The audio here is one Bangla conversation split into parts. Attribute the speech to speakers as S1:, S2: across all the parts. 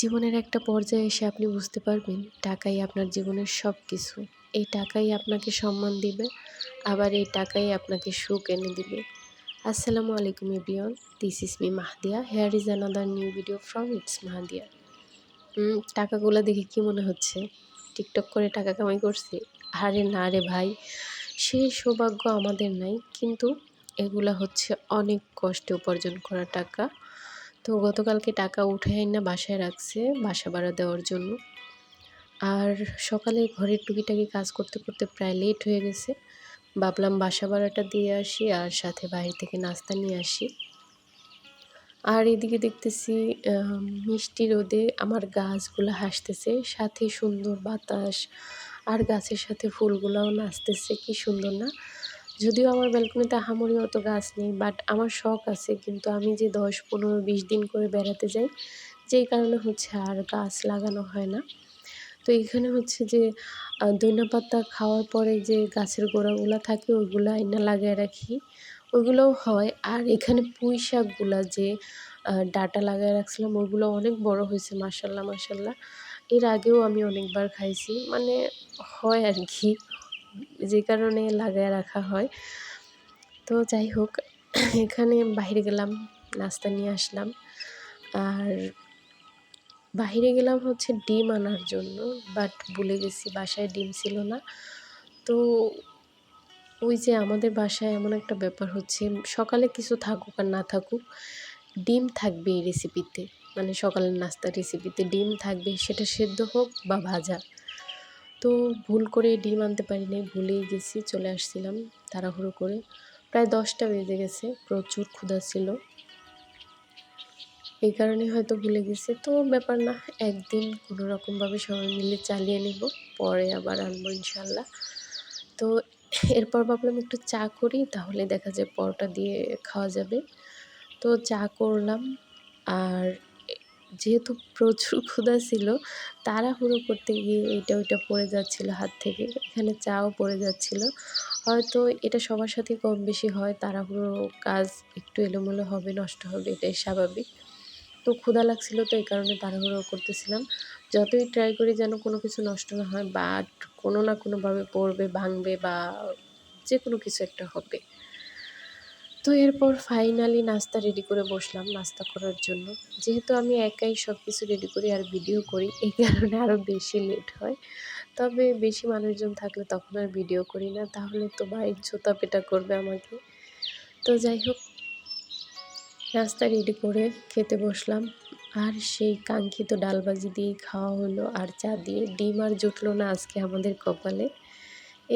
S1: জীবনের একটা পর্যায়ে এসে আপনি বুঝতে পারবেন টাকাই আপনার জীবনের সব কিছু। এই টাকাই আপনাকে সম্মান দিবে, আবার এই টাকাই আপনাকে সুখ এনে দিবে। আসসালামু আলাইকুম everyone, this is me Mahdiya. Here is another new video from it's Mahdiya. টাকাগুলা দেখে কি মনে হচ্ছে টিকটক করে টাকা কামাই করছি? আরে না রে ভাই, সেই সৌভাগ্য আমাদের নাই। কিন্তু এগুলা হচ্ছে অনেক কষ্টে উপার্জন করা টাকা। তো গতকালকে টাকা উঠায় না বাসায় রাখছে বাসা ভাড়া দেওয়ার জন্য। আর সকালে ঘরের টুকিটাকি কাজ করতে করতে প্রায় লেট হয়ে গেছে। ভাবলাম বাসা ভাড়াটা দিয়ে আসি আর সাথে বাইরে থেকে নাস্তা নিয়ে আসি। আর এদিকে দেখতেছি মিষ্টি রোদে আমার গাছগুলো হাসতেছে, সাথে সুন্দর বাতাস আর গাছের সাথে ফুলগুলাও নাচতেছে। কি সুন্দর না? যদিও আমার ব্যালকনিতে আহামরি অত গাছ নেই, বাট আমার শখ আছে। কিন্তু আমি যে ১০, ১৫, ২০ দিন করে বেড়াতে যাই, যেই কারণে হচ্ছে আর গাছ লাগানো হয় না। তো এখানে হচ্ছে যে ধইন্যা পাতা খাওয়ার পরে যে গাছের গোড়াগুলা থাকে ওইগুলা আইনা লাগায় রাখি, ওইগুলোও হয়। আর এখানে পুঁই শাকগুলা যে ডাঁটা লাগায় রাখছিলাম ওইগুলো অনেক বড় হয়েছে, মাশাআল্লাহ মাশাআল্লাহ। এর আগেও আমি অনেকবার খাইছি, মানে হয় আর কি, যে কারণে লাগায় রাখা হয়। তো যাই হোক, এখানে বাহিরে গেলাম, নাস্তা নিয়ে আসলাম। আর বাহিরে গেলাম হচ্ছে ডিম আনার জন্য, বাট ভুলে গেছি বাসায় ডিম ছিল না। তো ওই যে আমাদের বাসায় এমন একটা ব্যাপার হচ্ছে, সকালে কিছু থাকুক আর না থাকুক, ডিম থাকবে এই রেসিপিতে। মানে সকালের নাস্তার রেসিপিতে ডিম থাকবে, সেটা সেদ্ধ হোক বা ভাজা। তো ভুল করে ডিম আনতে পারি নাই, ভুলেই গেছি, চলে আসছিলাম তাড়াহুড়ো করে। প্রায় ১০টা বেজে গেছে, প্রচুর ক্ষুধা ছিল। এই কারণে হয়তো ভুলে গেছি। তো ব্যাপার না, একদিন কোনো রকমভাবে সবাই মিলে চালিয়ে নেব, পরে আবার আনবো ইনশাল্লাহ। তো এরপর ভাবলাম একটু চা করি, তাহলে দেখা যায় পরোটা দিয়ে খাওয়া যাবে। তো চা করলাম। আর যেহেতু প্রচুর ক্ষুধা ছিল, তাড়াহুড়ো করতে গিয়ে এইটা ওইটা পড়ে যাচ্ছিল হাত থেকে। এখানে চাও পড়ে যাচ্ছিল। হয়তো এটা সবার সাথেই কম বেশি হয়, তাড়াহুড়ো কাজ একটু এলোমেলো হবে, নষ্ট হবে, এটাই স্বাভাবিক। তো ক্ষুধা লাগছিল, তো এই কারণে তাড়াহুড়ো করতেছিলাম। যতই ট্রাই করি যেন কোনো কিছু নষ্ট না হয়, বাট কোনো না কোনোভাবে পড়বে, ভাঙবে বা যেকোনো কিছু একটা হবে। তো এরপর ফাইনালি নাস্তা রেডি করে বসলাম নাস্তা করার জন্য। যেহেতু আমি একাই সব কিছু রেডি করি আর ভিডিও করি, এই কারণে আরও বেশি লেট হয়। তবে বেশি মানুষজন থাকলে তখন আর ভিডিও করি না, তাহলে তো ভাই জুতাপেটা করবে আমাকে। তো যাই হোক, নাস্তা রেডি করে খেতে বসলাম। আর সেই কাঙ্ক্ষিত ডালভাজি দিয়েই খাওয়া হলো, আর চা দিয়ে। ডিম আর জুটলো না আজকে আমাদের কপালে।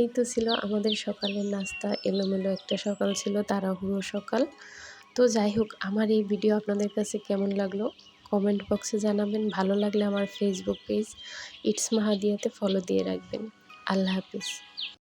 S1: এই তো ছিল আমাদের সকালের নাস্তা। এলোমেলো একটা সকাল ছিল, তাড়াহুড়ো সকাল। তো যাই হোক, আমার এই ভিডিও আপনাদের কাছে কেমন লাগলো কমেন্ট বক্সে জানাবেন। ভালো লাগলে আমার ফেসবুক পেজ ইটস মাহাদিয়াতে ফলো দিয়ে রাখবেন। আল্লাহ হাফিজ।